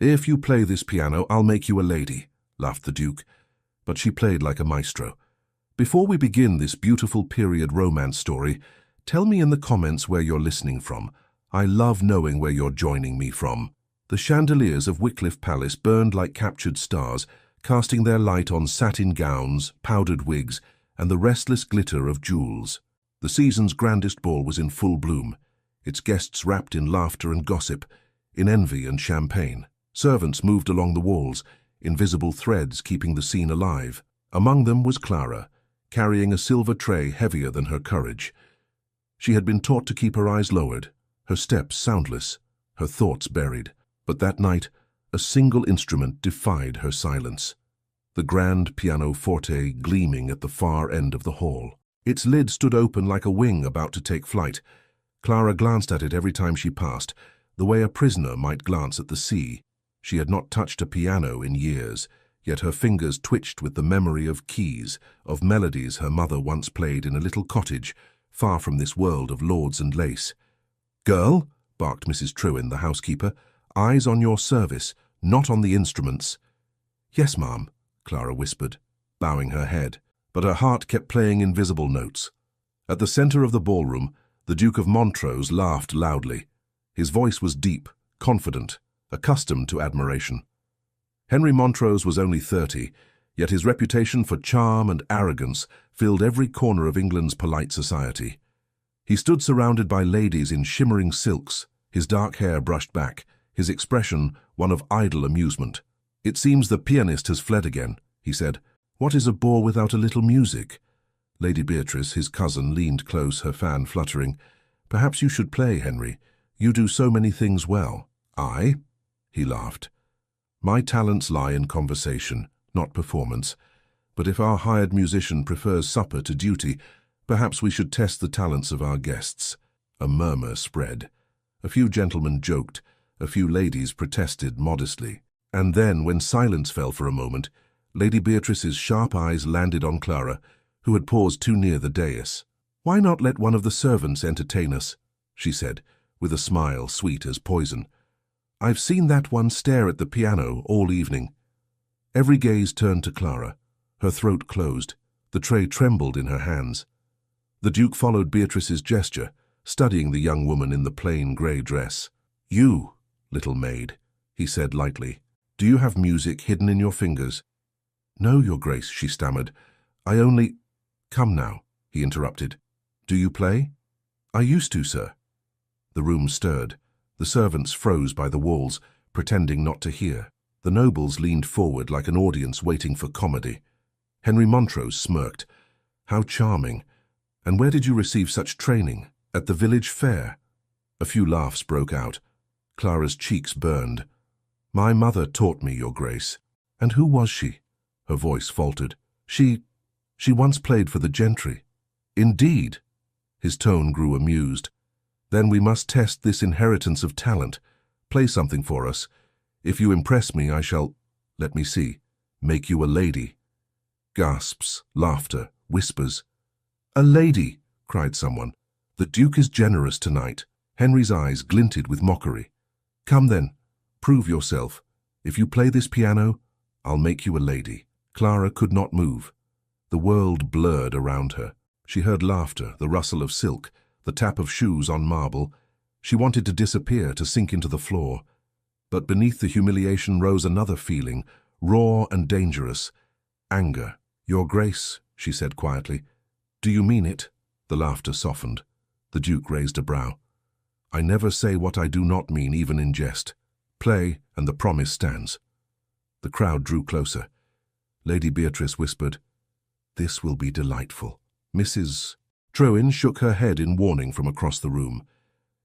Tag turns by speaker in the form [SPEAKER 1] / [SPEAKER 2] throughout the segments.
[SPEAKER 1] "If you play this piano, I'll make you a lady," laughed the Duke, but she played like a maestro. "Before we begin this beautiful period romance story, tell me in the comments where you're listening from. I love knowing where you're joining me from." The chandeliers of Wycliffe Palace burned like captured stars, casting their light on satin gowns, powdered wigs, and the restless glitter of jewels. The season's grandest ball was in full bloom, its guests wrapped in laughter and gossip, in envy and champagne. Servants moved along the walls, invisible threads keeping the scene alive. Among them was Clara, carrying a silver tray heavier than her courage. She had been taught to keep her eyes lowered, her steps soundless, her thoughts buried. But that night, a single instrument defied her silence. The grand pianoforte gleaming at the far end of the hall. Its lid stood open like a wing about to take flight. Clara glanced at it every time she passed, the way a prisoner might glance at the sea. She had not touched a piano in years, yet her fingers twitched with the memory of keys, of melodies her mother once played in a little cottage, far from this world of lords and lace. "Girl," barked Mrs. Trewin, the housekeeper, "eyes on your service, not on the instruments." "Yes, ma'am," Clara whispered, bowing her head, but her heart kept playing invisible notes. At the center of the ballroom, the Duke of Montrose laughed loudly. His voice was deep, confident, accustomed to admiration. Henry Montrose was only 30, yet his reputation for charm and arrogance filled every corner of England's polite society. He stood surrounded by ladies in shimmering silks, his dark hair brushed back, his expression one of idle amusement. "It seems the pianist has fled again," he said. "What is a ball without a little music?" Lady Beatrice, his cousin, leaned close, her fan fluttering. "Perhaps you should play, Henry. You do so many things well." "I?" He laughed. "My talents lie in conversation, not performance. But if our hired musician prefers supper to duty, perhaps we should test the talents of our guests." A murmur spread. A few gentlemen joked, a few ladies protested modestly. And then, when silence fell for a moment, Lady Beatrice's sharp eyes landed on Clara, who had paused too near the dais. "Why not let one of the servants entertain us?" she said, with a smile sweet as poison. "I've seen that one stare at the piano all evening." Every gaze turned to Clara. Her throat closed. The tray trembled in her hands. The Duke followed Beatrice's gesture, studying the young woman in the plain grey dress. "You, little maid," he said lightly, "do you have music hidden in your fingers?" "No, Your Grace," she stammered. "I only—" "Come now," he interrupted. "Do you play?" "I used to, sir." The room stirred. The servants froze by the walls, pretending not to hear. The nobles leaned forward like an audience waiting for comedy. Henry Montrose smirked. "How charming. And where did you receive such training? At the village fair?" A few laughs broke out. Clara's cheeks burned. "My mother taught me, Your Grace." "And who was she?" Her voice faltered. She once played for the gentry." "Indeed?" His tone grew amused. "Then we must test this inheritance of talent. Play something for us. If you impress me, I shall, let me see, make you a lady." Gasps, laughter, whispers. "A lady!" cried someone. "The Duke is generous tonight." Henry's eyes glinted with mockery. "Come then, prove yourself. If you play this piano, I'll make you a lady." Clara could not move. The world blurred around her. She heard laughter, the rustle of silk, the tap of shoes on marble. She wanted to disappear, to sink into the floor. But beneath the humiliation rose another feeling, raw and dangerous. Anger. "Your Grace," she said quietly. "Do you mean it?" The laughter softened. The Duke raised a brow. "I never say what I do not mean, even in jest. Play, and the promise stands." The crowd drew closer. Lady Beatrice whispered, "This will be delightful." Mrs. Trewin shook her head in warning from across the room.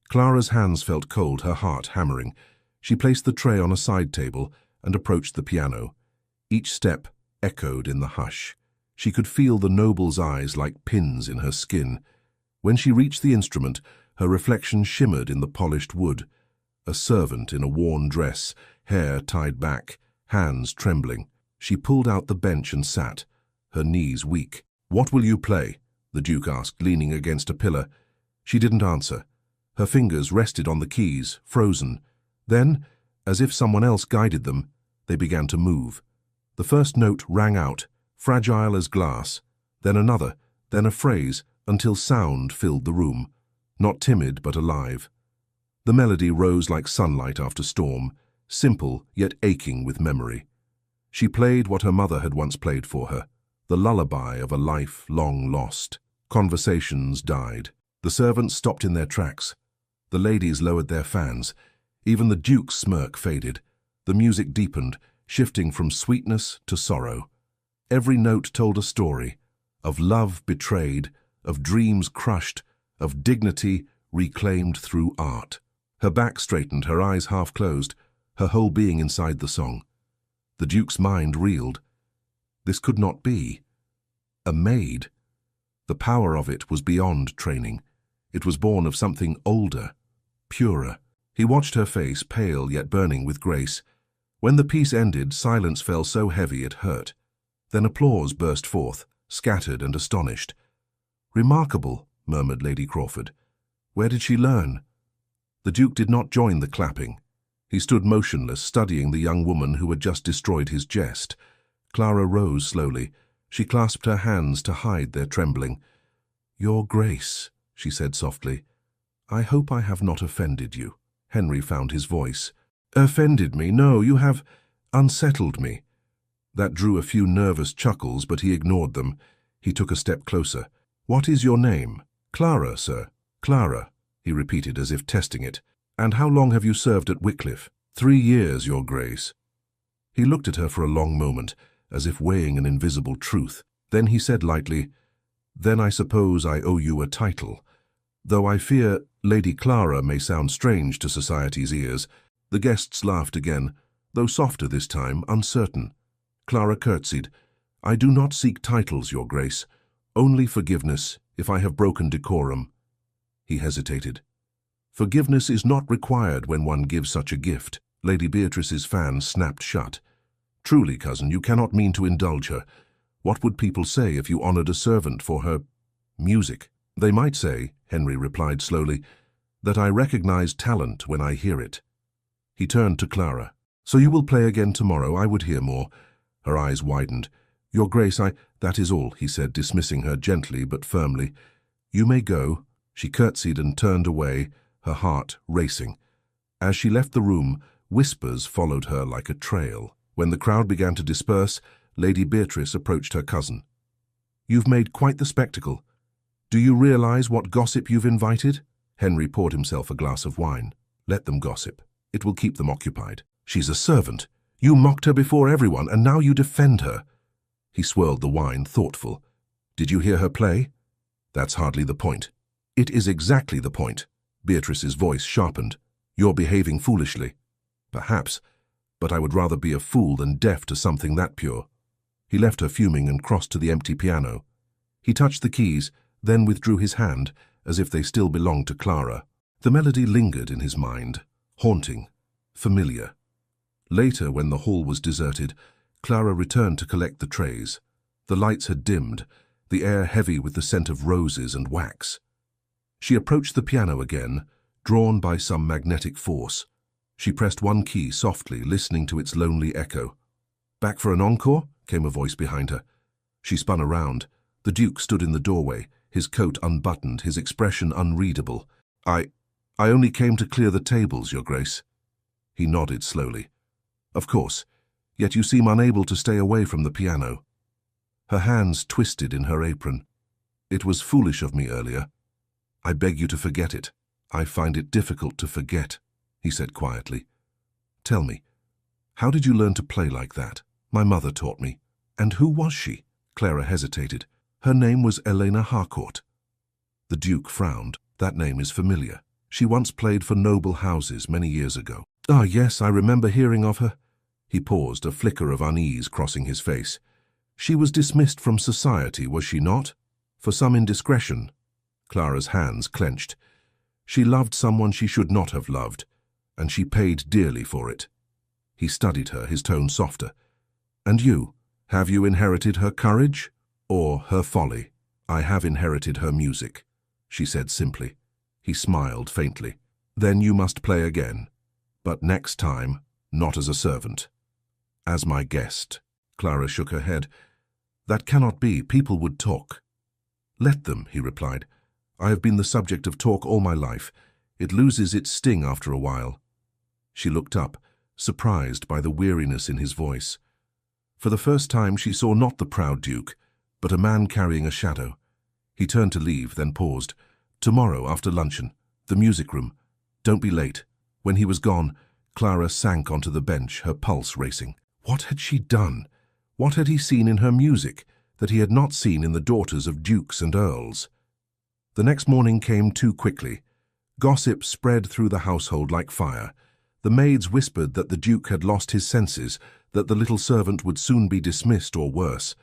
[SPEAKER 1] Clara's hands felt cold, her heart hammering. She placed the tray on a side table and approached the piano. Each step echoed in the hush. She could feel the noble's eyes like pins in her skin. When she reached the instrument, her reflection shimmered in the polished wood. A servant in a worn dress, hair tied back, hands trembling. She pulled out the bench and sat, her knees weak. "What will you play?" the Duke asked, leaning against a pillar. She didn't answer. Her fingers rested on the keys, frozen. Then, As if someone else guided them, they began to move. The first note rang out, fragile as glass, then another, then a phrase, until sound filled the room, not timid but alive. The melody rose like sunlight after storm, simple yet aching with memory. She played what her mother had once played for her, the lullaby of a life long lost. Conversations died. The servants stopped in their tracks. The ladies lowered their fans. Even the Duke's smirk faded. The music deepened, shifting from sweetness to sorrow. Every note told a story, of love betrayed, of dreams crushed, of dignity reclaimed through art. Her back straightened, her eyes half closed, her whole being inside the song. The Duke's mind reeled. This could not be. A maid. The power of it was beyond training. It was born of something older, purer. He watched her face, pale yet burning with grace. When the piece ended, silence fell so heavy it hurt. Then applause burst forth, scattered and astonished. "Remarkable," murmured Lady Crawford. "Where did she learn?" The Duke did not join the clapping. He stood motionless, studying the young woman who had just destroyed his jest. Clara rose slowly. She clasped her hands to hide their trembling. "Your Grace," she said softly, "I hope I have not offended you." Henry found his voice. "Offended me? No, you have unsettled me." That drew a few nervous chuckles, but he ignored them. He took a step closer. "What is your name?" "Clara, sir." "Clara," he repeated as if testing it. "And how long have you served at Wycliffe?" 3 years, Your Grace." He looked at her for a long moment, as if weighing an invisible truth. Then he said lightly, "Then I suppose I owe you a title. Though I fear Lady Clara may sound strange to society's ears." The guests laughed again, though softer this time, uncertain. Clara curtsied. "I do not seek titles, Your Grace. Only forgiveness, if I have broken decorum." He hesitated. "Forgiveness is not required when one gives such a gift." Lady Beatrice's fan snapped shut. "Truly, cousin, you cannot mean to indulge her. What would people say if you honored a servant for her music?" "They might say," Henry replied slowly, "that I recognize talent when I hear it." He turned to Clara. "So you will play again tomorrow? I would hear more." Her eyes widened. "Your Grace, that is all," he said, dismissing her gently but firmly. "You may go." She curtsied and turned away, her heart racing. As she left the room, whispers followed her like a trail. When the crowd began to disperse, Lady Beatrice approached her cousin. "You've made quite the spectacle. Do you realize what gossip you've invited?" Henry poured himself a glass of wine. "Let them gossip. It will keep them occupied. She's a servant. You mocked her before everyone, and now you defend her." He swirled the wine, thoughtful. "Did you hear her play?" "That's hardly the point." "It is exactly the point." Beatrice's voice sharpened. "You're behaving foolishly." "Perhaps, but I would rather be a fool than deaf to something that pure." He left her fuming and crossed to the empty piano. He touched the keys, then withdrew his hand, as if they still belonged to Clara. The melody lingered in his mind, haunting, familiar. Later, when the hall was deserted, Clara returned to collect the trays. The lights had dimmed, the air heavy with the scent of roses and wax. She approached the piano again, drawn by some magnetic force. She pressed one key softly, listening to its lonely echo. "Back for an encore?" came a voice behind her. She spun around. The Duke stood in the doorway, his coat unbuttoned, his expression unreadable. I only came to clear the tables, Your Grace." He nodded slowly. "Of course, yet you seem unable to stay away from the piano." Her hands twisted in her apron. "It was foolish of me earlier. I beg you to forget it." "I find it difficult to forget," he said quietly. "Tell me, how did you learn to play like that?" "My mother taught me." "And who was she?" Clara hesitated. "Her name was Elena Harcourt." The Duke frowned. "That name is familiar. She once played for noble houses many years ago." "Ah, yes, I remember hearing of her." He paused, a flicker of unease crossing his face. "She was dismissed from society, was she not? For some indiscretion." Clara's hands clenched. "She loved someone she should not have loved, and she paid dearly for it." He studied her, his tone softer. "And you? Have you inherited her courage or her folly?" "I have inherited her music," she said simply. He smiled faintly. "Then you must play again. But next time, Not as a servant. As my guest. Clara shook her head. That cannot be. People would talk. Let them, he replied. I have been the subject of talk all my life. It loses its sting after a while. She looked up, surprised by the weariness in his voice. For the first time she saw not the proud Duke, but a man carrying a shadow. He turned to leave, then paused. Tomorrow, after luncheon. The music room. Don't be late. When he was gone, Clara sank onto the bench, her pulse racing. What had she done? What had he seen in her music that he had not seen in the daughters of dukes and earls? The next morning came too quickly. Gossip spread through the household like fire. The maids whispered that the Duke had lost his senses, that the little servant would soon be dismissed or worse.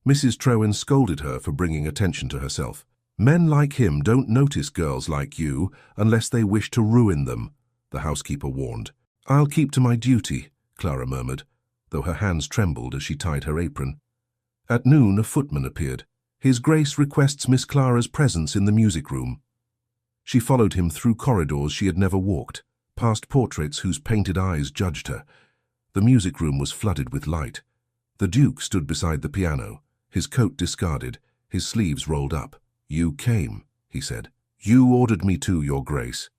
[SPEAKER 1] Mrs. Trewin scolded her for bringing attention to herself. Men like him don't notice girls like you unless they wish to ruin them, the housekeeper warned. I'll keep to my duty, Clara murmured, though her hands trembled as she tied her apron. At noon, a footman appeared. His Grace requests Miss Clara's presence in the music room. She followed him through corridors she had never walked, past portraits whose painted eyes judged her. The music room was flooded with light. The Duke stood beside the piano, his coat discarded, his sleeves rolled up. You came, he said. You ordered me to, Your Grace.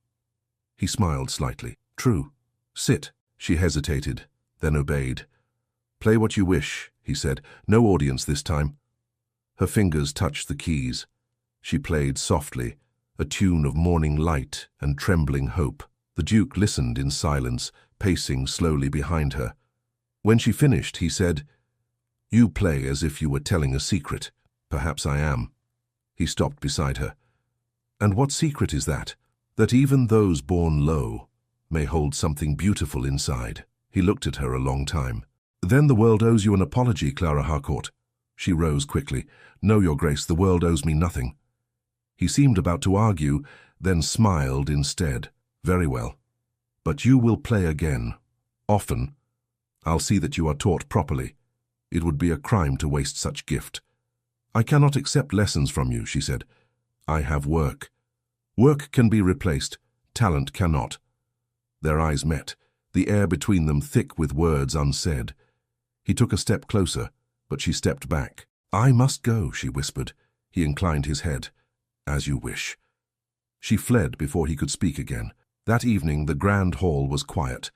[SPEAKER 1] He smiled slightly. True. Sit. She hesitated, then obeyed. Play what you wish, he said. No audience this time. Her fingers touched the keys. She played softly, a tune of morning light and trembling hope. The Duke listened in silence, pacing slowly behind her. When she finished, he said, You play as if you were telling a secret. Perhaps I am. He stopped beside her. And what secret is that? That even those born low may hold something beautiful inside. He looked at her a long time. Then the world owes you an apology, Clara Harcourt. She rose quickly. No, Your Grace, the world owes me nothing. He seemed about to argue, then smiled instead. Very well. But you will play again. Often. I'll see that you are taught properly. It would be a crime to waste such gift. I cannot accept lessons from you, she said. I have work. Work can be replaced. Talent cannot. Their eyes met, the air between them thick with words unsaid. He took a step closer, but she stepped back. I must go, she whispered. He inclined his head. As you wish. She fled before he could speak again. That evening the grand hall was quiet.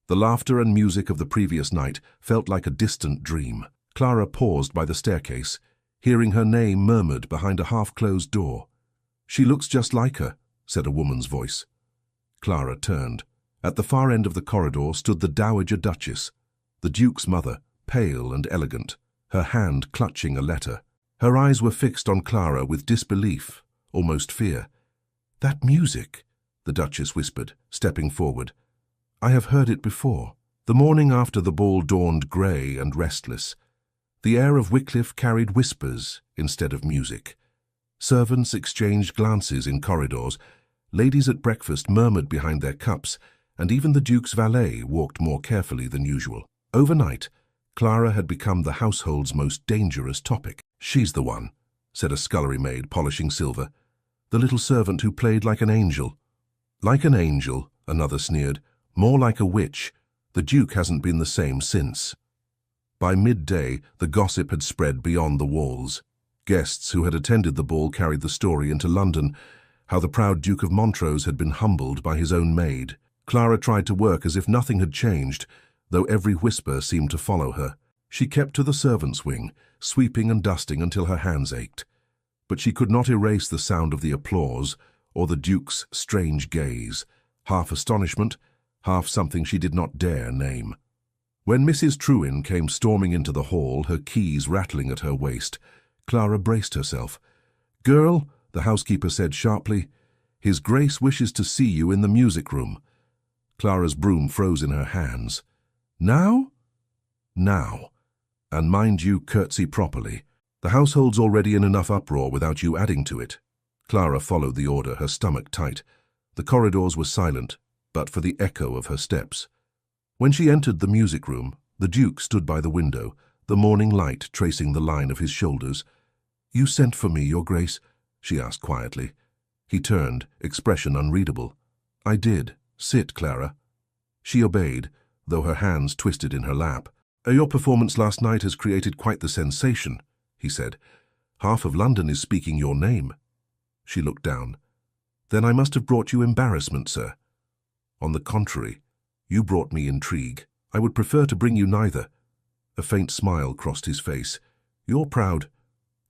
[SPEAKER 1] The laughter and music of the previous night felt like a distant dream. Clara paused by the staircase, hearing her name murmured behind a half-closed door. She looks just like her, said a woman's voice. Clara turned. At the far end of the corridor stood the Dowager Duchess, the Duke's mother, pale and elegant, her hand clutching a letter. Her eyes were fixed on Clara with disbelief, almost fear. That music, the Duchess whispered, stepping forward. I have heard it before. The morning after the ball dawned grey and restless. The air of Wycliffe carried whispers instead of music. Servants exchanged glances in corridors. Ladies at breakfast murmured behind their cups, and even the Duke's valet walked more carefully than usual. Overnight, Clara had become the household's most dangerous topic. She's the one, said a scullery maid polishing silver. The little servant who played like an angel. Like an angel, another sneered. More like a witch. The Duke hasn't been the same since. By midday, the gossip had spread beyond the walls. Guests who had attended the ball carried the story into London, how the proud Duke of Montrose had been humbled by his own maid. Clara tried to work as if nothing had changed, though every whisper seemed to follow her. She kept to the servants' wing, sweeping and dusting until her hands ached. But she could not erase the sound of the applause or the Duke's strange gaze, half astonishment, half something she did not dare name. When Mrs. Trewin came storming into the hall, her keys rattling at her waist, Clara braced herself. Girl, the housekeeper said sharply, His Grace wishes to see you in the music room. Clara's broom froze in her hands. Now? Now. And mind you, curtsy properly. The household's already in enough uproar without you adding to it. Clara followed the order, her stomach tight. The corridors were silent, but for the echo of her steps. When she entered the music room, the Duke stood by the window, the morning light tracing the line of his shoulders. You sent for me, Your Grace? She asked quietly. He turned, expression unreadable. I did. Sit, Clara. She obeyed, though her hands twisted in her lap. Your performance last night has created quite the sensation, he said. Half of London is speaking your name. She looked down. Then I must have brought you embarrassment, sir. On the contrary, you brought me intrigue. I would prefer to bring you neither. A faint smile crossed his face. You're proud.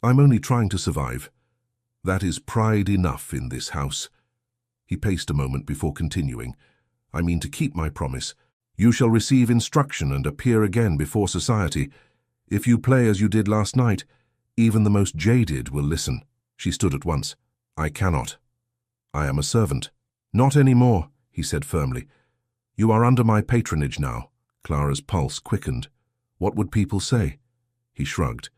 [SPEAKER 1] I'm only trying to survive. That is pride enough in this house. He paced a moment before continuing. I mean to keep my promise. You shall receive instruction and appear again before society. If you play as you did last night, even the most jaded will listen. She stood at once. I cannot. I am a servant. Not any more, he said firmly. You are under my patronage now. Clara's pulse quickened. What would people say? He shrugged.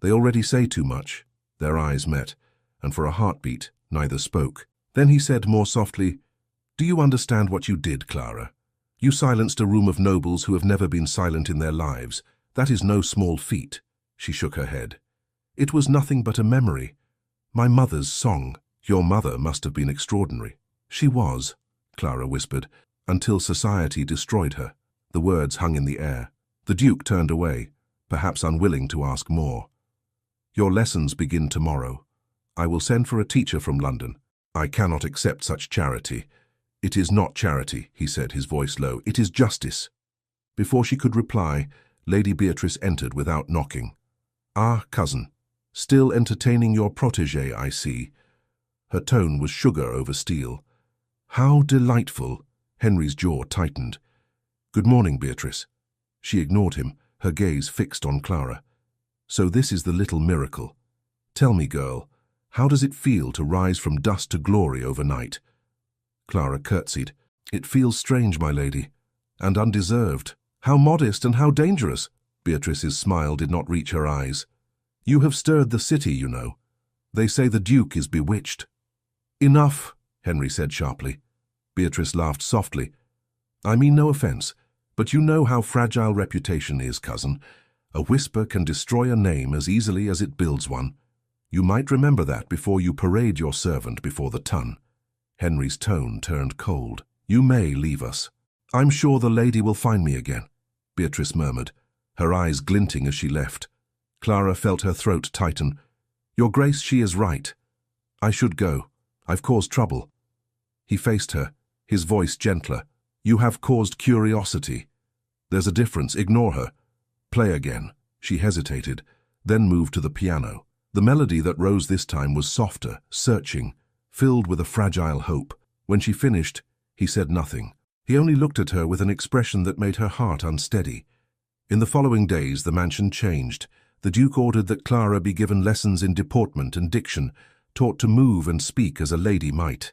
[SPEAKER 1] They already say too much. Their eyes met, and for a heartbeat, neither spoke. Then he said more softly, Do you understand what you did, Clara? You silenced a room of nobles who have never been silent in their lives. That is no small feat. She shook her head. It was nothing but a memory. My mother's song. Your mother must have been extraordinary. She was, Clara whispered, until society destroyed her. The words hung in the air. The Duke turned away, perhaps unwilling to ask more. Your lessons begin tomorrow. I will send for a teacher from London. I cannot accept such charity. It is not charity, he said, his voice low. It is justice. Before she could reply, Lady Beatrice entered without knocking. Ah, cousin, still entertaining your protégé, I see. Her tone was sugar over steel. How delightful! Henry's jaw tightened. Good morning, Beatrice. She ignored him, her gaze fixed on Clara. So this is the little miracle. Tell me, girl, how does it feel to rise from dust to glory overnight? Clara curtsied. It feels strange, my lady, and undeserved. How modest and how dangerous! Beatrice's smile did not reach her eyes. You have stirred the city, you know. They say the Duke is bewitched. Enough, Henry said sharply. Beatrice laughed softly. I mean no offense, but you know how fragile reputation is, cousin. A whisper can destroy a name as easily as it builds one. You might remember that before you parade your servant before the ton. Henry's tone turned cold. You may leave us. I'm sure the lady will find me again, Beatrice murmured, her eyes glinting as she left. Clara felt her throat tighten. Your Grace, she is right. I should go. I've caused trouble. He faced her, his voice gentler. You have caused curiosity. There's a difference. Ignore her. Play again. She hesitated, then moved to the piano. The melody that rose this time was softer, searching, filled with a fragile hope. When she finished, he said nothing. He only looked at her with an expression that made her heart unsteady. In the following days, the mansion changed. The Duke ordered that Clara be given lessons in deportment and diction, taught to move and speak as a lady might.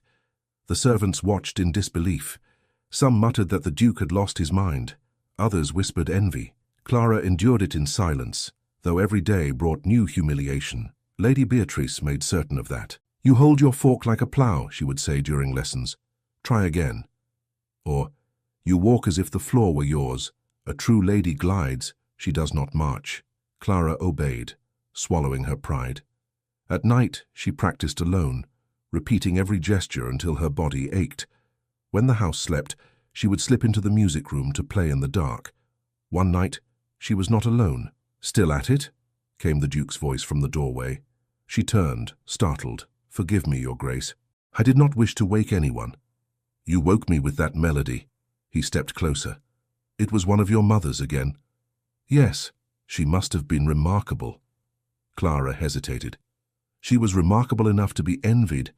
[SPEAKER 1] The servants watched in disbelief. Some muttered that the Duke had lost his mind. Others whispered envy. Clara endured it in silence, though every day brought new humiliation. Lady Beatrice made certain of that. You hold your fork like a plough, she would say during lessons. Try again. Or, you walk as if the floor were yours. A true lady glides, she does not march. Clara obeyed, swallowing her pride. At night, she practiced alone, repeating every gesture until her body ached. When the house slept, she would slip into the music room to play in the dark. One night, she was not alone. Still at it? Came the Duke's voice from the doorway. She turned, startled. Forgive me, Your Grace. I did not wish to wake anyone. You woke me with that melody. He stepped closer. It was one of your mother's again. Yes, she must have been remarkable. Clara hesitated. She was remarkable enough to be envied,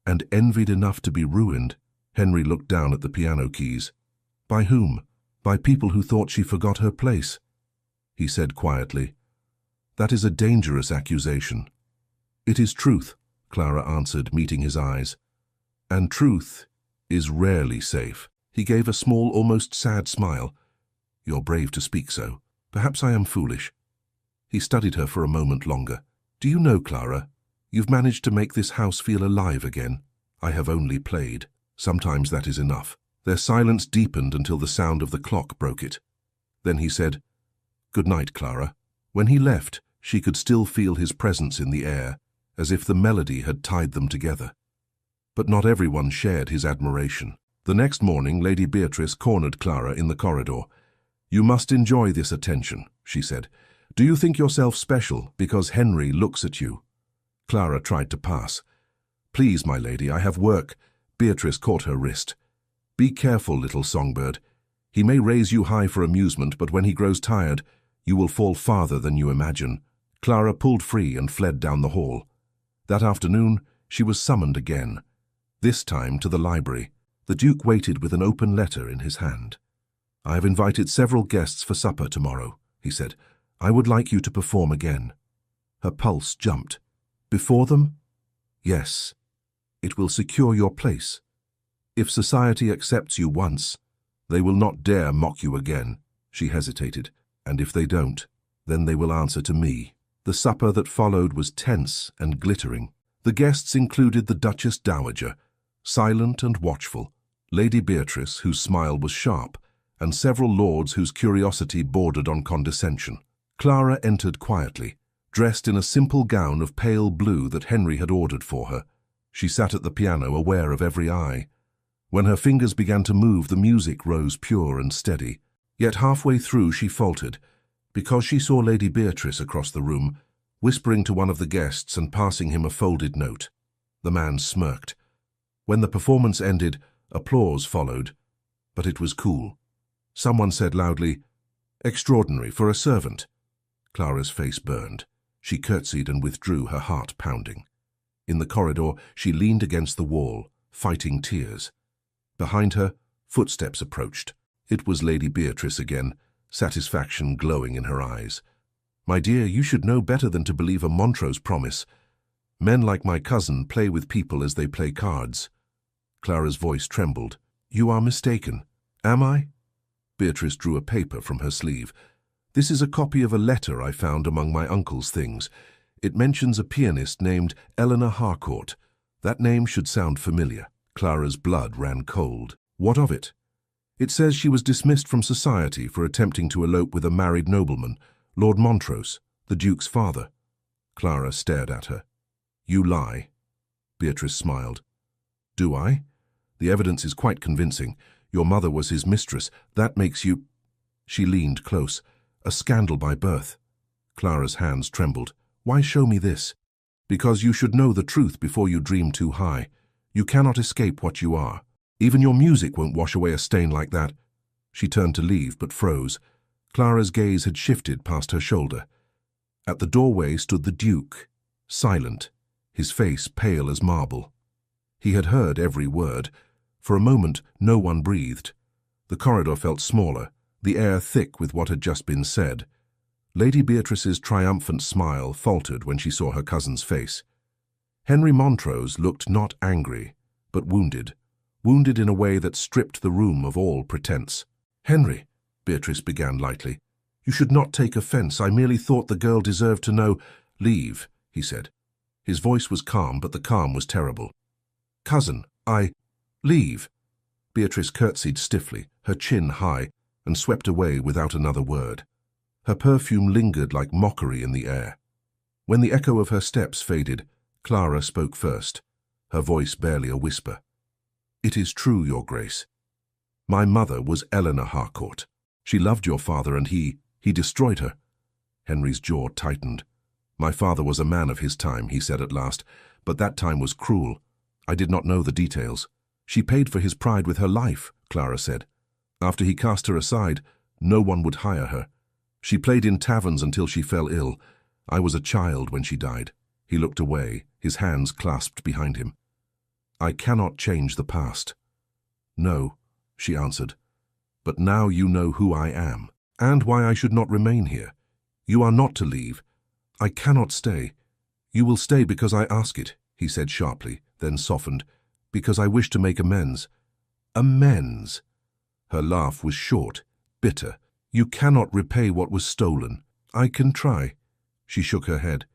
[SPEAKER 1] and envied enough to be ruined. Henry looked down at the piano keys. By whom? By people who thought she forgot her place. He said quietly, That is a dangerous accusation. It is truth, Clara answered, meeting his eyes. And truth is rarely safe. He gave a small, almost sad smile. You're brave to speak so. Perhaps I am foolish. He studied her for a moment longer. Do you know, Clara, you've managed to make this house feel alive again. I have only played. Sometimes that is enough. Their silence deepened until the sound of the clock broke it. Then he said, Good night, Clara. When he left, she could still feel his presence in the air, as if the melody had tied them together. But not everyone shared his admiration. The next morning, Lady Beatrice cornered Clara in the corridor. "You must enjoy this attention," she said. "Do you think yourself special because Henry looks at you?" Clara tried to pass. "Please, my lady, I have work." Beatrice caught her wrist. "Be careful, little songbird. He may raise you high for amusement, but when he grows tired, you will fall farther than you imagine." Clara pulled free and fled down the hall. That afternoon, she was summoned again, this time to the library. The Duke waited with an open letter in his hand. "I have invited several guests for supper tomorrow," he said. "I would like you to perform again." Her pulse jumped. "Before them?" "Yes. It will secure your place. If society accepts you once, they will not dare mock you again." She hesitated. "And if they don't, then they will answer to me." The supper that followed was tense and glittering. The guests included the Duchess Dowager, silent and watchful, Lady Beatrice, whose smile was sharp, and several lords whose curiosity bordered on condescension. Clara entered quietly, dressed in a simple gown of pale blue that Henry had ordered for her. She sat at the piano, aware of every eye. When her fingers began to move, the music rose pure and steady. Yet halfway through she faltered, because she saw Lady Beatrice across the room, whispering to one of the guests and passing him a folded note. The man smirked. When the performance ended, applause followed, but it was cool. Someone said loudly, "Extraordinary for a servant." Clara's face burned. She curtsied and withdrew, her heart pounding. In the corridor, she leaned against the wall, fighting tears. Behind her, footsteps approached. It was Lady Beatrice again, satisfaction glowing in her eyes. "My dear, you should know better than to believe a Montrose promise. Men like my cousin play with people as they play cards." Clara's voice trembled. "You are mistaken." "Am I?" Beatrice drew a paper from her sleeve. "This is a copy of a letter I found among my uncle's things. It mentions a pianist named Eleanor Harcourt. That name should sound familiar." Clara's blood ran cold. "What of it?" "It says she was dismissed from society for attempting to elope with a married nobleman, Lord Montrose, the Duke's father." Clara stared at her. "You lie." Beatrice smiled. "Do I? The evidence is quite convincing. Your mother was his mistress. That makes you—" She leaned close. "A scandal by birth." Clara's hands trembled. "Why show me this?" "Because you should know the truth before you dream too high. You cannot escape what you are. Even your music won't wash away a stain like that." She turned to leave, but froze. Clara's gaze had shifted past her shoulder. At the doorway stood the Duke, silent, his face pale as marble. He had heard every word. For a moment, no one breathed. The corridor felt smaller, the air thick with what had just been said. Lady Beatrice's triumphant smile faltered when she saw her cousin's face. Henry Montrose looked not angry, but wounded in a way that stripped the room of all pretense. "Henry," Beatrice began lightly, "you should not take offense. I merely thought the girl deserved to know—" "Leave," he said. His voice was calm, but the calm was terrible. "Cousin, leave." Beatrice curtsied stiffly, her chin high, and swept away without another word. Her perfume lingered like mockery in the air. When the echo of her steps faded, Clara spoke first, her voice barely a whisper. "It is true, Your Grace. My mother was Eleanor Harcourt. She loved your father and he destroyed her." Henry's jaw tightened. "My father was a man of his time," he said at last, "but that time was cruel. I did not know the details." "She paid for his pride with her life," Clara said. "After he cast her aside, no one would hire her. She played in taverns until she fell ill. I was a child when she died." He looked away, his hands clasped behind him. "I cannot change the past." "No," she answered. "But now you know who I am, and why I should not remain here. You are not to leave. I cannot stay." "You will stay because I ask it," he said sharply, then softened. "Because I wish to make amends." "Amends?" Her laugh was short, bitter. "You cannot repay what was stolen." "I can try." She shook her head.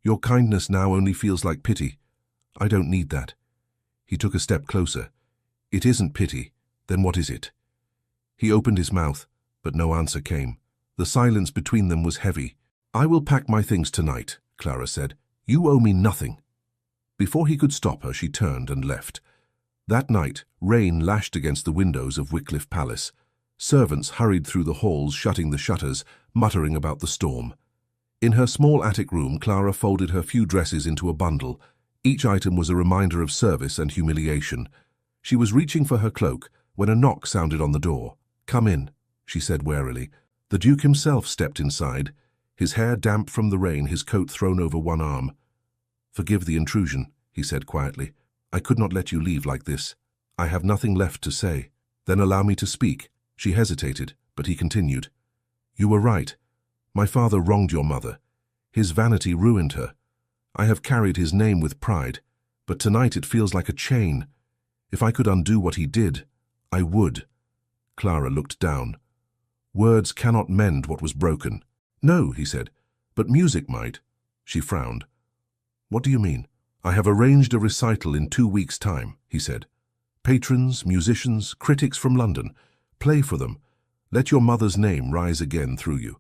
[SPEAKER 1] "Your kindness now only feels like pity. I don't need that." He took a step closer. "It isn't pity. Then what is it?" He opened his mouth, but no answer came. The silence between them was heavy. "I will pack my things tonight," Clara said. "You owe me nothing." Before he could stop her, she turned and left. That night, rain lashed against the windows of Wycliffe Palace. Servants hurried through the halls, shutting the shutters, muttering about the storm. In her small attic room, Clara folded her few dresses into a bundle. Each item was a reminder of service and humiliation. She was reaching for her cloak when a knock sounded on the door. "Come in," she said warily. The Duke himself stepped inside, his hair damp from the rain, his coat thrown over one arm. "Forgive the intrusion," he said quietly. "I could not let you leave like this. I have nothing left to say." "Then allow me to speak." She hesitated, but he continued. "You were right. My father wronged your mother. His vanity ruined her. I have carried his name with pride, but tonight it feels like a chain. If I could undo what he did, I would." Clara looked down. "Words cannot mend what was broken." "No," he said, "but music might." She frowned. "What do you mean?" "I have arranged a recital in 2 weeks' time," he said. "Patrons, musicians, critics from London. Play for them. Let your mother's name rise again through you.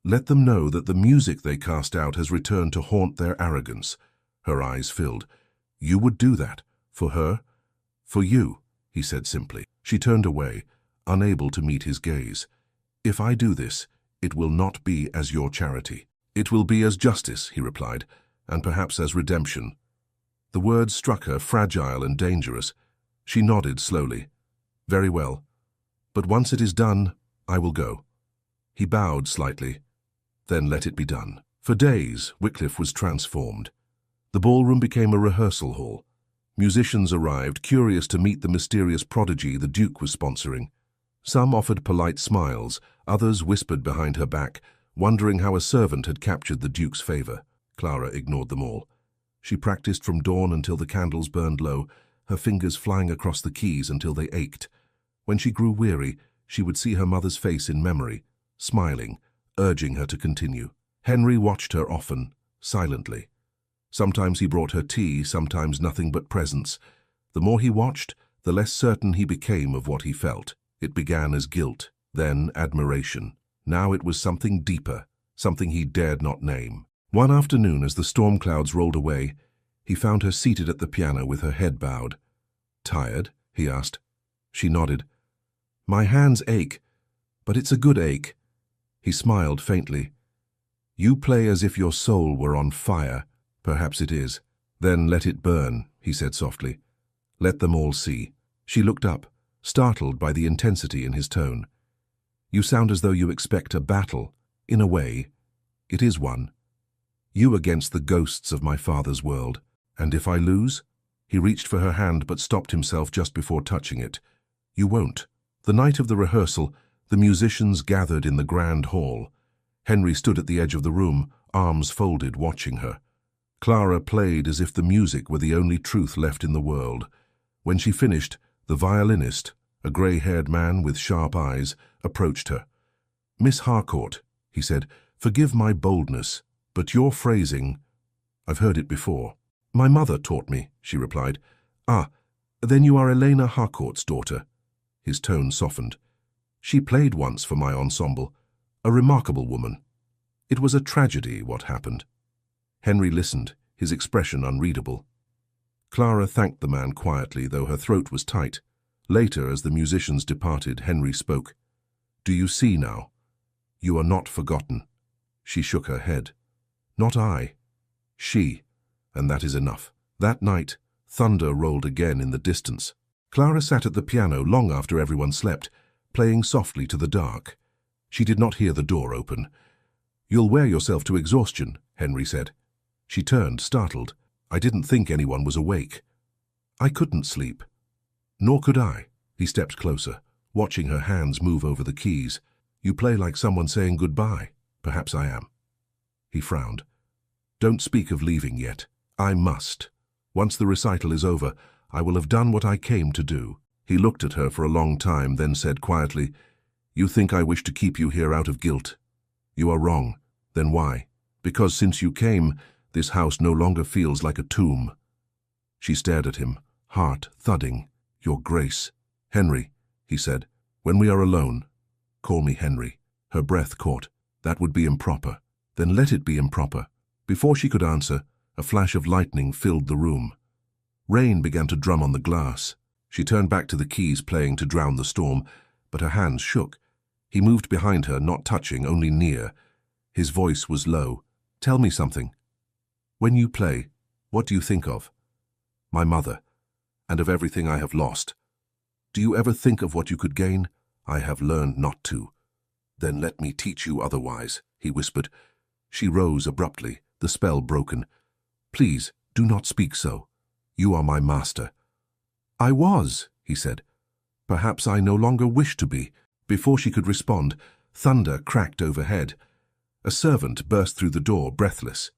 [SPEAKER 1] Let them know that the music they cast out has returned to haunt their arrogance." Her eyes filled. "You would do that? For her?" "For you," he said simply. She turned away, unable to meet his gaze. "If I do this, it will not be as your charity. It will be as justice," he replied, "and perhaps as redemption." The words struck her, fragile and dangerous. She nodded slowly. "Very well. But once it is done, I will go." He bowed slightly. "Then let it be done." For days, Wycliffe was transformed. The ballroom became a rehearsal hall. Musicians arrived, curious to meet the mysterious prodigy the Duke was sponsoring. Some offered polite smiles, others whispered behind her back, wondering how a servant had captured the Duke's favor. Clara ignored them all. She practiced from dawn until the candles burned low, her fingers flying across the keys until they ached. When she grew weary, she would see her mother's face in memory, smiling, urging her to continue. Henry watched her often, silently. Sometimes he brought her tea, sometimes nothing but presents. The more he watched, the less certain he became of what he felt. It began as guilt, then admiration. Now it was something deeper, something he dared not name. One afternoon, as the storm clouds rolled away, he found her seated at the piano with her head bowed. "Tired?" he asked. She nodded. "My hands ache, but it's a good ache." He smiled faintly. "You play as if your soul were on fire. Perhaps it is. Then let it burn," he said softly. "Let them all see." She looked up, startled by the intensity in his tone. "You sound as though you expect a battle. In a way, it is one. You against the ghosts of my father's world. And if I lose?" He reached for her hand but stopped himself just before touching it. "You won't." The night of the rehearsal, the musicians gathered in the grand hall. Henry stood at the edge of the room, arms folded, watching her. Clara played as if the music were the only truth left in the world. When she finished, the violinist, a grey-haired man with sharp eyes, approached her. "Miss Harcourt," he said, "forgive my boldness, but your phrasing, I've heard it before." "My mother taught me," she replied. "Ah, then you are Elena Harcourt's daughter." His tone softened. "She played once for my ensemble. A remarkable woman. It was a tragedy what happened." Henry listened, his expression unreadable. Clara thanked the man quietly, though her throat was tight. Later, as the musicians departed, Henry spoke. "Do you see now? You are not forgotten." She shook her head. "Not I. She. And that is enough." That night, thunder rolled again in the distance. Clara sat at the piano long after everyone slept, playing softly to the dark. She did not hear the door open. "You'll wear yourself to exhaustion," Henry said. She turned, startled. "I didn't think anyone was awake." "I couldn't sleep." "Nor could I." He stepped closer, watching her hands move over the keys. "You play like someone saying goodbye." "Perhaps I am." He frowned. "Don't speak of leaving yet. I must. Once the recital is over, I will have done what I came to do." He looked at her for a long time, then said quietly, "You think I wish to keep you here out of guilt. You are wrong. Then why?" "Because since you came, this house no longer feels like a tomb." She stared at him, heart thudding. "Your Grace." "Henry," he said, "when we are alone, call me Henry." Her breath caught. "That would be improper." "Then let it be improper." Before she could answer, a flash of lightning filled the room. Rain began to drum on the glass. She turned back to the keys, playing to drown the storm, but her hands shook. He moved behind her, not touching, only near. His voice was low. "Tell me something. When you play, what do you think of?" "My mother, and of everything I have lost." "Do you ever think of what you could gain?" "I have learned not to." "Then let me teach you otherwise," he whispered. She rose abruptly, the spell broken. "Please, do not speak so. You are my master." "I was," he said. "Perhaps I no longer wish to be." Before she could respond, thunder cracked overhead. A servant burst through the door, breathless.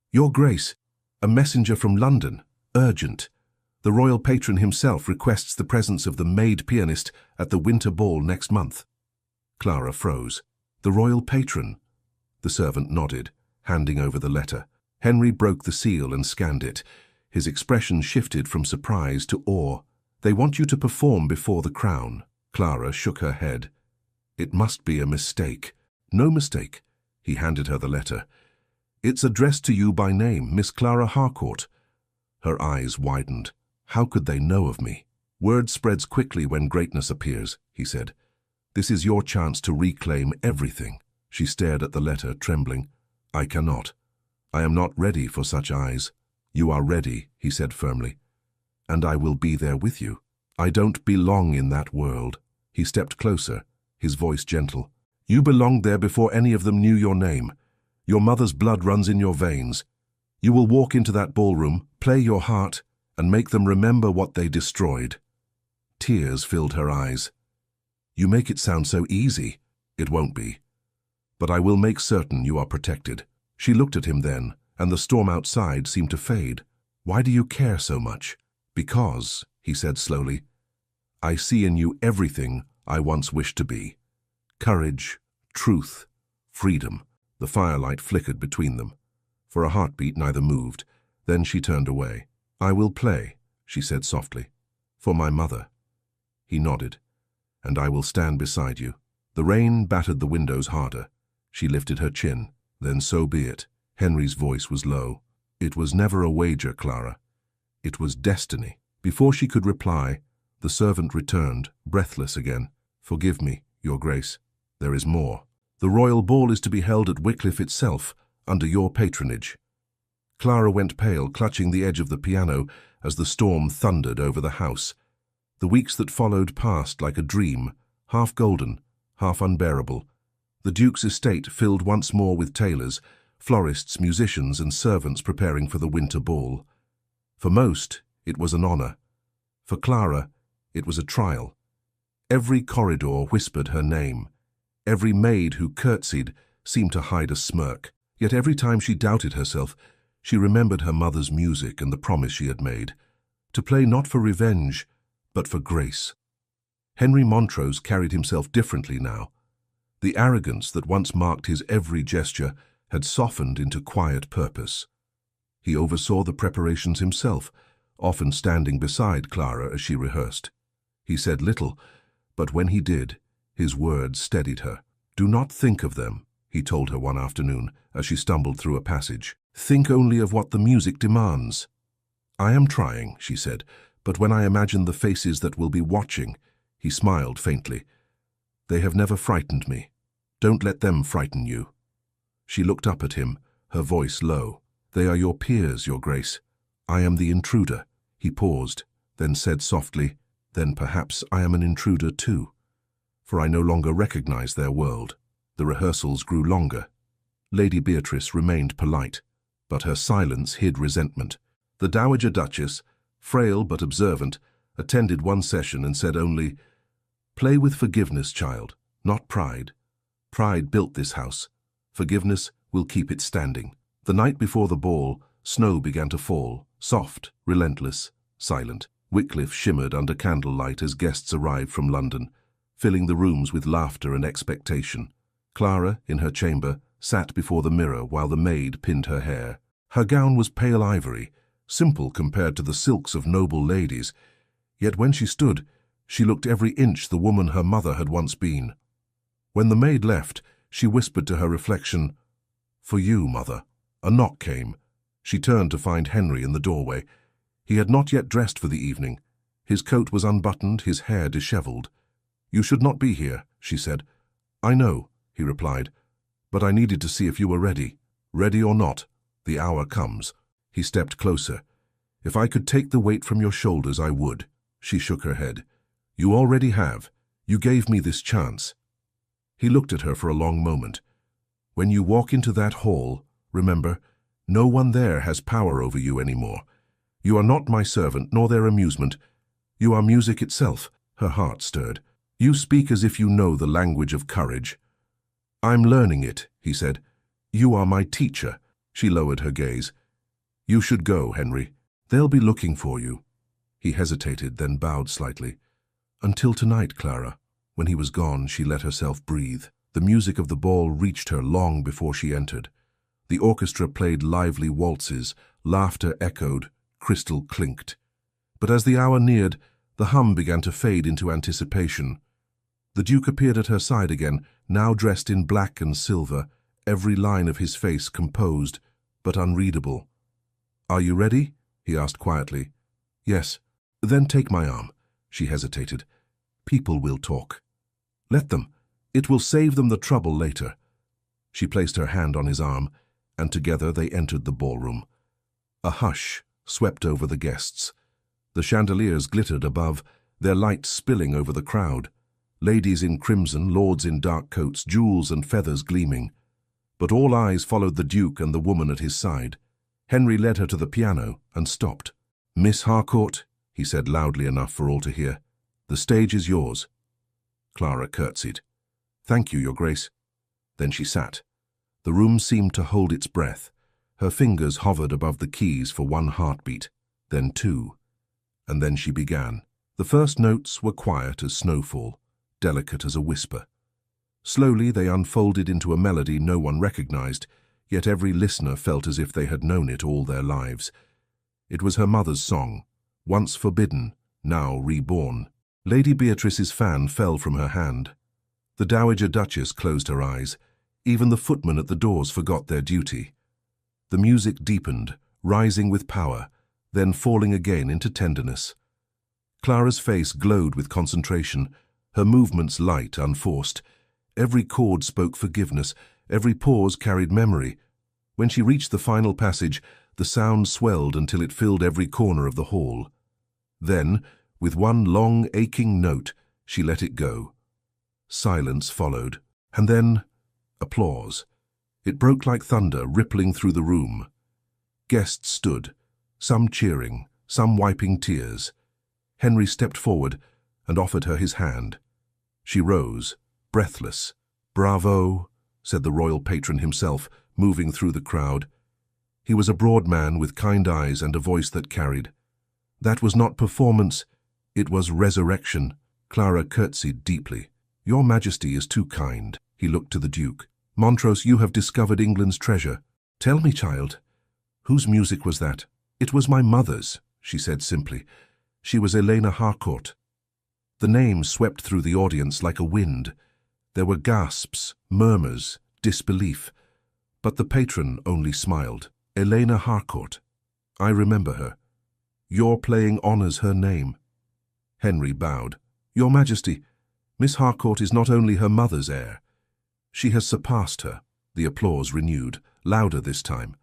[SPEAKER 1] "Your Grace, a messenger from London, urgent. The royal patron himself requests the presence of the maid pianist at the winter ball next month." Clara froze. "The royal patron?" The servant nodded, handing over the letter. Henry broke the seal and scanned it. His expression shifted from surprise to awe. "They want you to perform before the crown." Clara shook her head. "It must be a mistake." "No mistake." He handed her the letter. "It's addressed to you by name, Miss Clara Harcourt." Her eyes widened. "How could they know of me?" "Word spreads quickly when greatness appears," he said. "This is your chance to reclaim everything." She stared at the letter, trembling. "I cannot. I am not ready for such eyes." "You are ready," he said firmly. "And I will be there with you." "I don't belong in that world." He stepped closer, his voice gentle. "You belonged there before any of them knew your name. Your mother's blood runs in your veins. You will walk into that ballroom, play your heart, and make them remember what they destroyed." Tears filled her eyes. "You make it sound so easy." "It won't be. But I will make certain you are protected." She looked at him then, and the storm outside seemed to fade. "Why do you care so much?" "Because," he said slowly, "I see in you everything I once wished to be. Courage, truth, freedom." The firelight flickered between them. For a heartbeat neither moved. Then she turned away. "I will play," she said softly. "For my mother." He nodded. "And I will stand beside you." The rain battered the windows harder. She lifted her chin. "Then so be it." Henry's voice was low. "It was never a wager, Clara. It was destiny." Before she could reply, the servant returned, breathless again. "Forgive me, Your Grace. There is more. The royal ball is to be held at Wycliffe itself, under your patronage." Clara went pale, clutching the edge of the piano as the storm thundered over the house. The weeks that followed passed like a dream, half golden, half unbearable. The Duke's estate filled once more with tailors, florists, musicians, and servants preparing for the winter ball. For most, it was an honor. For Clara, it was a trial. Every corridor whispered her name. Every maid who curtsied seemed to hide a smirk. Yet every time she doubted herself, she remembered her mother's music and the promise she had made, to play not for revenge, but for grace. Henry Montrose carried himself differently now. The arrogance that once marked his every gesture had softened into quiet purpose. He oversaw the preparations himself, often standing beside Clara as she rehearsed. He said little, but when he did, his words steadied her. "Do not think of them," he told her one afternoon as she stumbled through a passage. "Think only of what the music demands." "I am trying," she said, "but when I imagine the faces that will be watching," he smiled faintly. "They have never frightened me. Don't let them frighten you." She looked up at him, her voice low. "They are your peers, Your Grace. I am the intruder." He paused, then said softly, "Then perhaps I am an intruder too, for I no longer recognize their world." The rehearsals grew longer. Lady Beatrice remained polite, but her silence hid resentment. The Dowager Duchess, frail but observant, attended one session and said only, "Play with forgiveness, child, not pride. Pride built this house. Forgiveness will keep it standing." The night before the ball, snow began to fall, soft, relentless, silent. Wycliffe shimmered under candlelight as guests arrived from London, filling the rooms with laughter and expectation. Clara, in her chamber, sat before the mirror while the maid pinned her hair. Her gown was pale ivory, simple compared to the silks of noble ladies, yet when she stood, she looked every inch the woman her mother had once been. When the maid left, she whispered to her reflection, "For you, mother." A knock came. She turned to find Henry in the doorway. He had not yet dressed for the evening. His coat was unbuttoned, his hair disheveled. "You should not be here," she said. "I know," he replied, "but I needed to see if you were ready. Ready or not, the hour comes." He stepped closer. "If I could take the weight from your shoulders, I would." She shook her head. "You already have. You gave me this chance." He looked at her for a long moment. "When you walk into that hall, remember, no one there has power over you anymore. You are not my servant, nor their amusement. You are music itself." Her heart stirred. "You speak as if you know the language of courage." "I'm learning it," he said. "You are my teacher." She lowered her gaze. "You should go, Henry. They'll be looking for you." He hesitated, then bowed slightly. "Until tonight, Clara." When he was gone, she let herself breathe. The music of the ball reached her long before she entered. The orchestra played lively waltzes, laughter echoed, crystal clinked. But as the hour neared, the hum began to fade into anticipation. The Duke appeared at her side again, now dressed in black and silver, every line of his face composed, but unreadable. "Are you ready?" he asked quietly. "Yes." "Then take my arm." She hesitated. "People will talk." "Let them. It will save them the trouble later." She placed her hand on his arm, and together they entered the ballroom. A hush swept over the guests. The chandeliers glittered above, their light spilling over the crowd. Ladies in crimson, lords in dark coats, jewels and feathers gleaming. But all eyes followed the Duke and the woman at his side. Henry led her to the piano and stopped. "Miss Harcourt," he said loudly enough for all to hear, "the stage is yours." Clara curtsied. "Thank you, Your Grace." Then she sat. The room seemed to hold its breath. Her fingers hovered above the keys for one heartbeat, then two. And then she began. The first notes were quiet as snowfall, delicate as a whisper. Slowly they unfolded into a melody no one recognized, yet every listener felt as if they had known it all their lives. It was her mother's song, once forbidden, now reborn. Lady Beatrice's fan fell from her hand. The Dowager Duchess closed her eyes. Even the footmen at the doors forgot their duty. The music deepened, rising with power, then falling again into tenderness. Clara's face glowed with concentration, her movements light, unforced. Every chord spoke forgiveness, every pause carried memory. When she reached the final passage, the sound swelled until it filled every corner of the hall. Then, with one long, aching note, she let it go. Silence followed, and then applause. It broke like thunder, rippling through the room. Guests stood, some cheering, some wiping tears. Henry stepped forward and offered her his hand. She rose, breathless. "Bravo," said the royal patron himself, moving through the crowd. He was a broad man with kind eyes and a voice that carried. "That was not performance, it was resurrection." Clara curtsied deeply. "Your Majesty is too kind." He looked to the Duke. "Montrose, you have discovered England's treasure. Tell me, child, whose music was that?" "It was my mother's," she said simply. "She was Elena Harcourt." The name swept through the audience like a wind. There were gasps, murmurs, disbelief. But the patron only smiled. "Elena Harcourt. I remember her. Your playing honors her name." Henry bowed. "Your Majesty, Miss Harcourt is not only her mother's heir. She has surpassed her." The applause renewed, louder this time.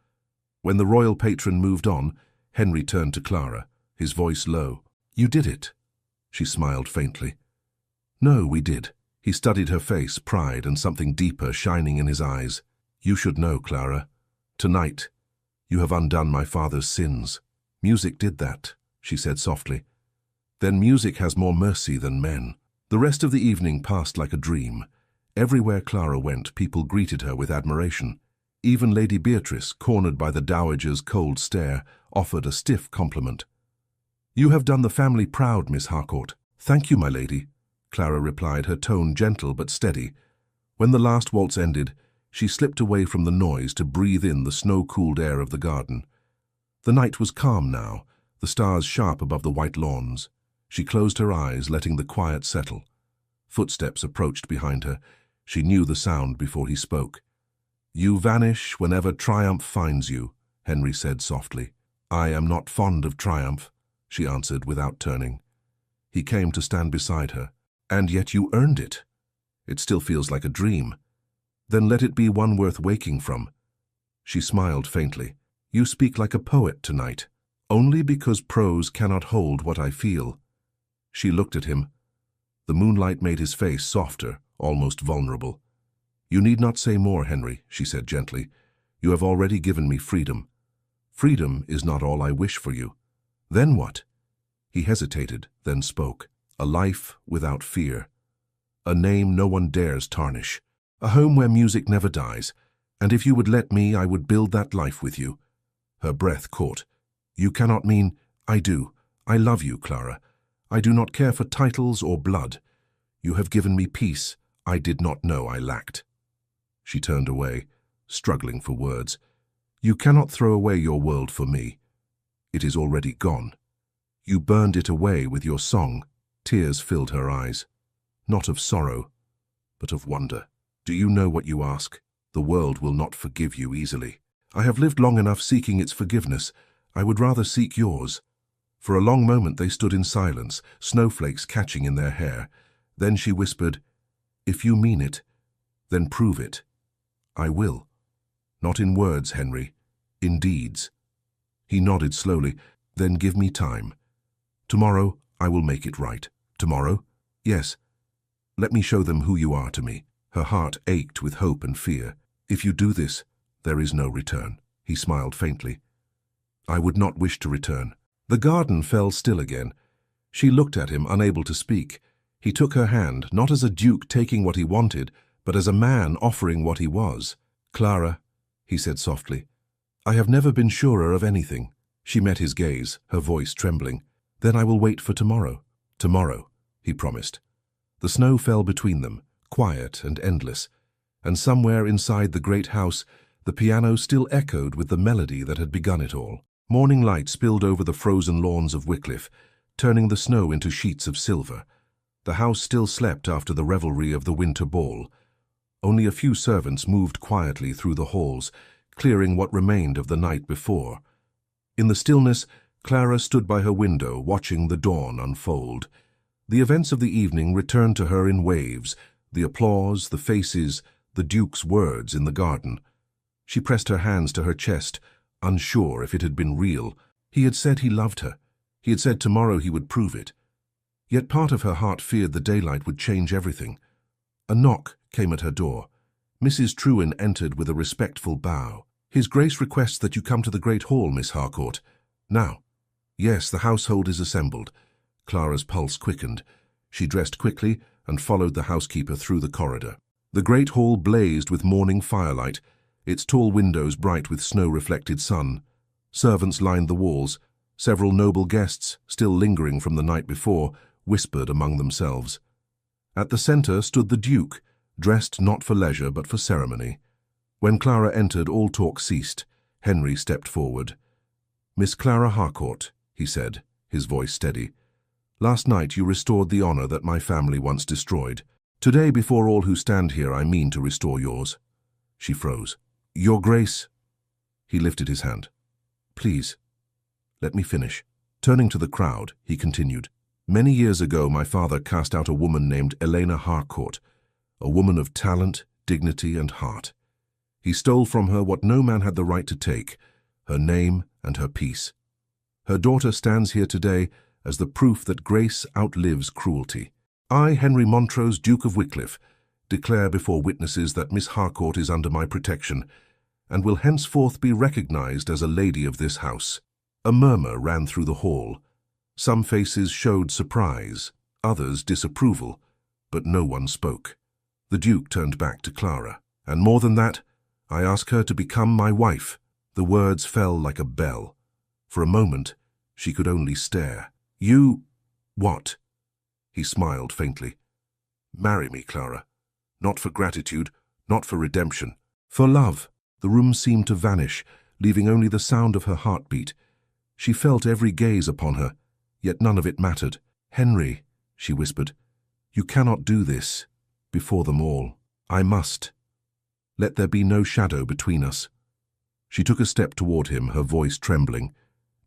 [SPEAKER 1] When the royal patron moved on, Henry turned to Clara, his voice low. "You did it." She smiled faintly. "No, we did." He studied her face, pride and something deeper shining in his eyes. "You should know, Clara. Tonight, you have undone my father's sins." "Music did that," she said softly. "Then music has more mercy than men." The rest of the evening passed like a dream. Everywhere Clara went, people greeted her with admiration. Even Lady Beatrice, cornered by the Dowager's cold stare, offered a stiff compliment. "You have done the family proud, Miss Harcourt." "Thank you, my lady," Clara replied, her tone gentle but steady. When the last waltz ended, she slipped away from the noise to breathe in the snow-cooled air of the garden. The night was calm now, the stars sharp above the white lawns. She closed her eyes, letting the quiet settle. Footsteps approached behind her. She knew the sound before he spoke. "You vanish whenever triumph finds you," Henry said softly. "I am not fond of triumph," she answered without turning. He came to stand beside her. And yet you earned it. It still feels like a dream. Then let it be one worth waking from. She smiled faintly. You speak like a poet tonight. Only because prose cannot hold what I feel. She looked at him. The moonlight made his face softer, almost vulnerable. You need not say more, Henry, she said gently. You have already given me freedom. Freedom is not all I wish for you. Then what? He hesitated, then spoke. A life without fear. A name no one dares tarnish. A home where music never dies. And if you would let me, I would build that life with you. Her breath caught. You cannot mean, I do. I love you, Clara. I do not care for titles or blood. You have given me peace I did not know I lacked. She turned away, struggling for words. You cannot throw away your world for me. It is already gone. You burned it away with your song. Tears filled her eyes. Not of sorrow, but of wonder. Do you know what you ask? The world will not forgive you easily. I have lived long enough seeking its forgiveness. I would rather seek yours. For a long moment they stood in silence, snowflakes catching in their hair. Then she whispered, If you mean it, then prove it. I will. Not in words, Henry, in deeds. He nodded slowly. Then give me time. Tomorrow I will make it right. Tomorrow? Yes. Let me show them who you are to me. Her heart ached with hope and fear. If you do this, there is no return. He smiled faintly. I would not wish to return. The garden fell still again. She looked at him, unable to speak. He took her hand, not as a duke taking what he wanted, but as a man offering what he was. Clara, he said softly, I have never been surer of anything. She met his gaze, her voice trembling. Then I will wait for tomorrow. Tomorrow, he promised. The snow fell between them, quiet and endless, and somewhere inside the great house, the piano still echoed with the melody that had begun it all. Morning light spilled over the frozen lawns of Wycliffe, turning the snow into sheets of silver. The house still slept after the revelry of the winter ball. Only a few servants moved quietly through the halls, clearing what remained of the night before. In the stillness, Clara stood by her window, watching the dawn unfold. The events of the evening returned to her in waves, the applause, the faces, the Duke's words in the garden. She pressed her hands to her chest, unsure if it had been real. He had said he loved her. He had said tomorrow he would prove it. Yet part of her heart feared the daylight would change everything. A knock came at her door. Mrs. Trewin entered with a respectful bow. His Grace requests that you come to the Great Hall, Miss Harcourt. Now. Yes, the household is assembled. Clara's pulse quickened. She dressed quickly and followed the housekeeper through the corridor. The Great Hall blazed with morning firelight, its tall windows bright with snow-reflected sun. Servants lined the walls. Several noble guests, still lingering from the night before, whispered among themselves. At the center stood the Duke, dressed not for leisure but for ceremony. When Clara entered, all talk ceased. Henry stepped forward. Miss Clara Harcourt, he said, his voice steady. Last night you restored the honor that my family once destroyed. Today, before all who stand here, I mean to restore yours. She froze. Your Grace. He lifted his hand. Please, let me finish. Turning to the crowd, he continued. Many years ago, my father cast out a woman named Elena Harcourt, a woman of talent, dignity, and heart. He stole from her what no man had the right to take, her name and her peace. Her daughter stands here today as the proof that grace outlives cruelty. I, Henry Montrose, Duke of Wycliffe, declare before witnesses that Miss Harcourt is under my protection, and will henceforth be recognized as a lady of this house. A murmur ran through the hall. Some faces showed surprise, others disapproval, but no one spoke. The Duke turned back to Clara. And more than that, I ask her to become my wife. The words fell like a bell. For a moment, she could only stare. You... what? He smiled faintly. Marry me, Clara. Not for gratitude, not for redemption. For love. The room seemed to vanish, leaving only the sound of her heartbeat. She felt every gaze upon her, yet none of it mattered. Henry, she whispered, you cannot do this, before them all. I must. Let there be no shadow between us. She took a step toward him, her voice trembling.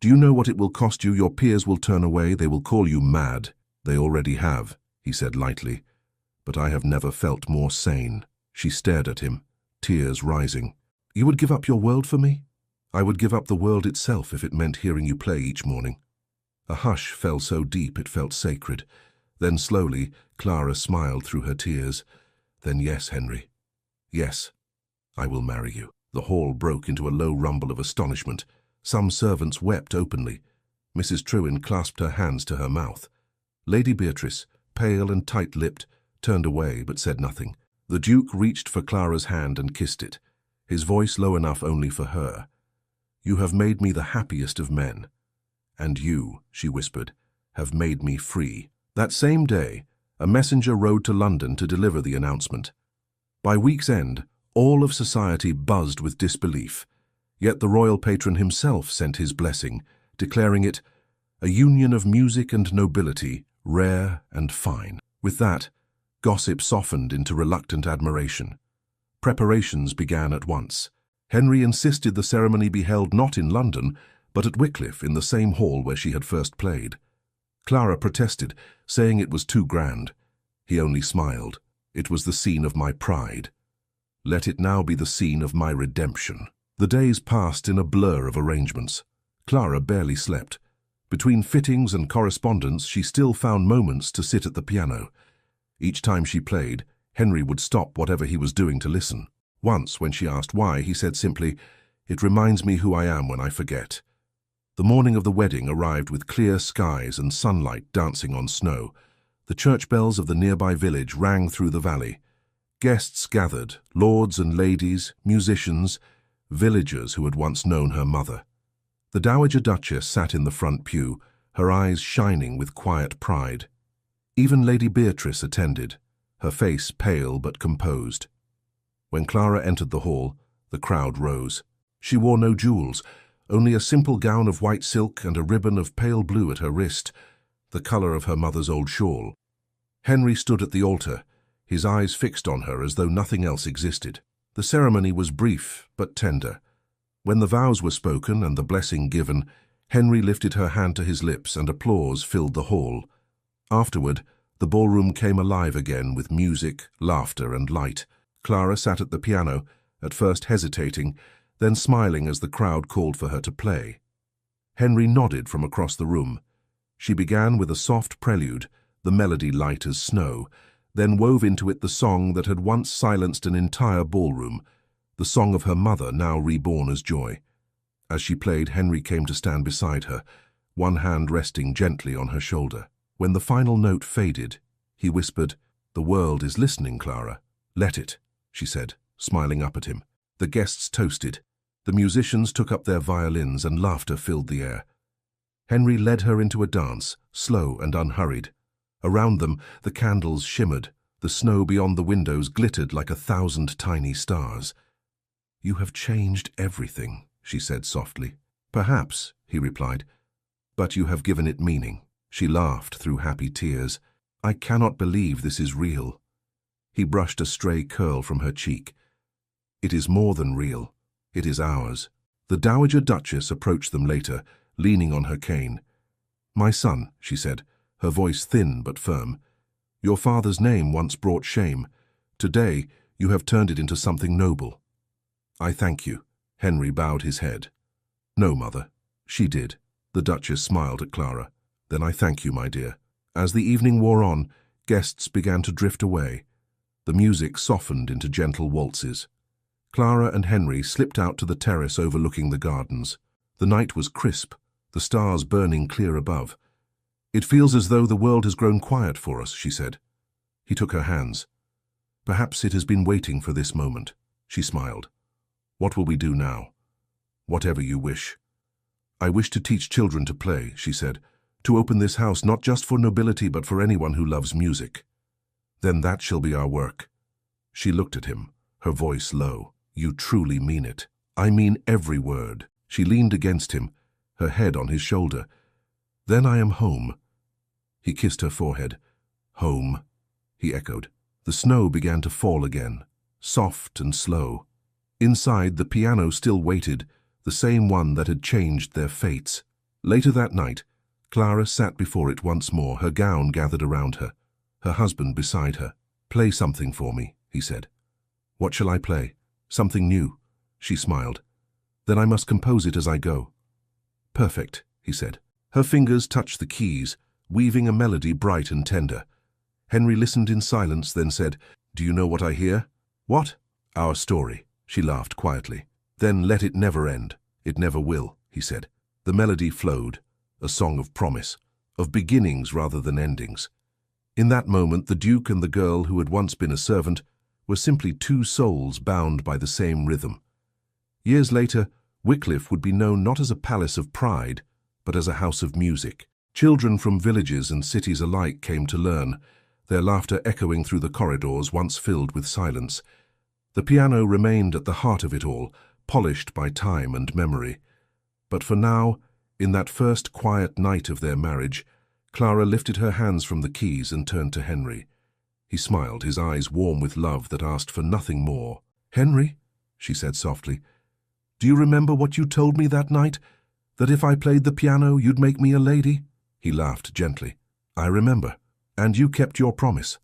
[SPEAKER 1] Do you know what it will cost you? Your peers will turn away, they will call you mad. They already have. he said lightly, "but I have never felt more sane." She stared at him, tears rising. "You would give up your world for me?" "I would give up the world itself if it meant hearing you play each morning." A hush fell so deep it felt sacred. Then slowly, Clara smiled through her tears. "Then yes, Henry. Yes, I will marry you." The hall broke into a low rumble of astonishment. Some servants wept openly. Mrs. Trewin clasped her hands to her mouth. Lady Beatrice, pale and tight-lipped, turned away but said nothing. The Duke reached for Clara's hand and kissed it, his voice low enough only for her. "You have made me the happiest of men. And you," she whispered, "have made me free." That same day, a messenger rode to London to deliver the announcement. By week's end, all of society buzzed with disbelief, yet the royal patron himself sent his blessing, declaring it a union of music and nobility, rare and fine. With that, gossip softened into reluctant admiration. Preparations began at once. Henry insisted the ceremony be held not in London, but at Wycliffe in the same hall where she had first played. Clara protested, saying it was too grand. He only smiled. "It was the scene of my pride. Let it now be the scene of my redemption." The days passed in a blur of arrangements. Clara barely slept. Between fittings and correspondence, she still found moments to sit at the piano. Each time she played, Henry would stop whatever he was doing to listen. Once, when she asked why, he said simply, "It reminds me who I am when I forget." The morning of the wedding arrived with clear skies and sunlight dancing on snow. The church bells of the nearby village rang through the valley. Guests gathered, lords and ladies, musicians, villagers who had once known her mother. The Dowager Duchess sat in the front pew, her eyes shining with quiet pride. Even Lady Beatrice attended, her face pale but composed. When Clara entered the hall, the crowd rose. She wore no jewels, only a simple gown of white silk and a ribbon of pale blue at her wrist, the colour of her mother's old shawl. Henry stood at the altar, his eyes fixed on her as though nothing else existed. The ceremony was brief but tender. When the vows were spoken and the blessing given, Henry lifted her hand to his lips and applause filled the hall. Afterward, the ballroom came alive again with music, laughter and light. Clara sat at the piano, at first hesitating, then smiling as the crowd called for her to play. Henry nodded from across the room. She began with a soft prelude, the melody light as snow, then wove into it the song that had once silenced an entire ballroom, the song of her mother now reborn as joy. As she played, Henry came to stand beside her, one hand resting gently on her shoulder. When the final note faded, he whispered, "The world is listening, Clara. Let it," she said, smiling up at him. The guests toasted. The musicians took up their violins and laughter filled the air. Henry led her into a dance, slow and unhurried. Around them, the candles shimmered. The snow beyond the windows glittered like 1,000 tiny stars. "You have changed everything," she said softly. "Perhaps," he replied, "but you have given it meaning." She laughed through happy tears. "I cannot believe this is real." He brushed a stray curl from her cheek. "It is more than real. It is ours." The Dowager Duchess approached them later, leaning on her cane. "My son," she said, her voice thin but firm, "your father's name once brought shame. Today, you have turned it into something noble." "I thank you." Henry bowed his head. "No, mother." She did. The Duchess smiled at Clara. "Then I thank you, my dear." As the evening wore on, guests began to drift away. The music softened into gentle waltzes. Clara and Henry slipped out to the terrace overlooking the gardens. The night was crisp, the stars burning clear above. "It feels as though the world has grown quiet for us," she said. He took her hands. "Perhaps it has been waiting for this moment." She smiled. "What will we do now?" "Whatever you wish." "I wish to teach children to play," she said, "to open this house not just for nobility but for anyone who loves music." "Then that shall be our work." She looked at him, her voice low. "You truly mean it." "I mean every word." She leaned against him, her head on his shoulder. "Then I am home." He kissed her forehead. "Home," he echoed. The snow began to fall again, soft and slow. Inside, the piano still waited, the same one that had changed their fates. Later that night, Clara sat before it once more, her gown gathered around her. her husband beside her. "Play something for me," he said. "What shall I play?" "Something new," she smiled. "Then I must compose it as I go." "Perfect," he said. Her fingers touched the keys, weaving a melody bright and tender. Henry listened in silence, then said, "Do you know what I hear?" "What?" "Our story," she laughed quietly. "Then let it never end." "It never will," he said. The melody flowed, a song of promise, of beginnings rather than endings. In that moment, the Duke and the girl who had once been a servant were simply two souls bound by the same rhythm. Years later, Wycliffe would be known not as a palace of pride, but as a house of music. Children from villages and cities alike came to learn, their laughter echoing through the corridors once filled with silence. The piano remained at the heart of it all, polished by time and memory. But for now, in that first quiet night of their marriage, Clara lifted her hands from the keys and turned to Henry. He smiled, his eyes warm with love that asked for nothing more. "Henry," she said softly, "do you remember what you told me that night? That if I played the piano, you'd make me a lady?" He laughed gently. "I remember. And you kept your promise."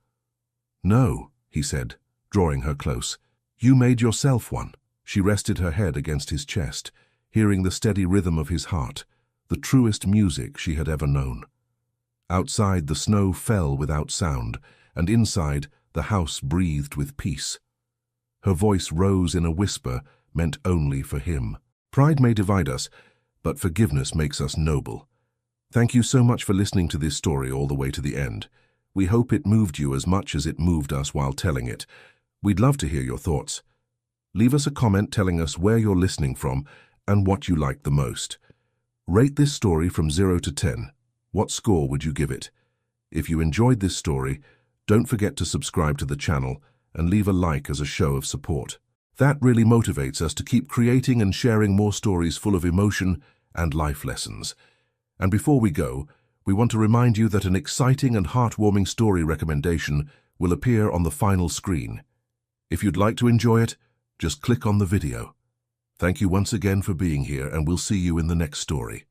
[SPEAKER 1] "No," he said, drawing her close. "You made yourself one." She rested her head against his chest, hearing the steady rhythm of his heart, the truest music she had ever known. Outside, the snow fell without sound, and inside, the house breathed with peace. Her voice rose in a whisper meant only for him. Pride may divide us, but forgiveness makes us noble. Thank you so much for listening to this story all the way to the end. We hope it moved you as much as it moved us while telling it. We'd love to hear your thoughts. Leave us a comment telling us where you're listening from and what you liked the most. Rate this story from 0 to 10. What score would you give it? If you enjoyed this story, don't forget to subscribe to the channel and leave a like as a show of support. That really motivates us to keep creating and sharing more stories full of emotion and life lessons. And before we go, we want to remind you that an exciting and heartwarming story recommendation will appear on the final screen. If you'd like to enjoy it, just click on the video. Thank you once again for being here, and we'll see you in the next story.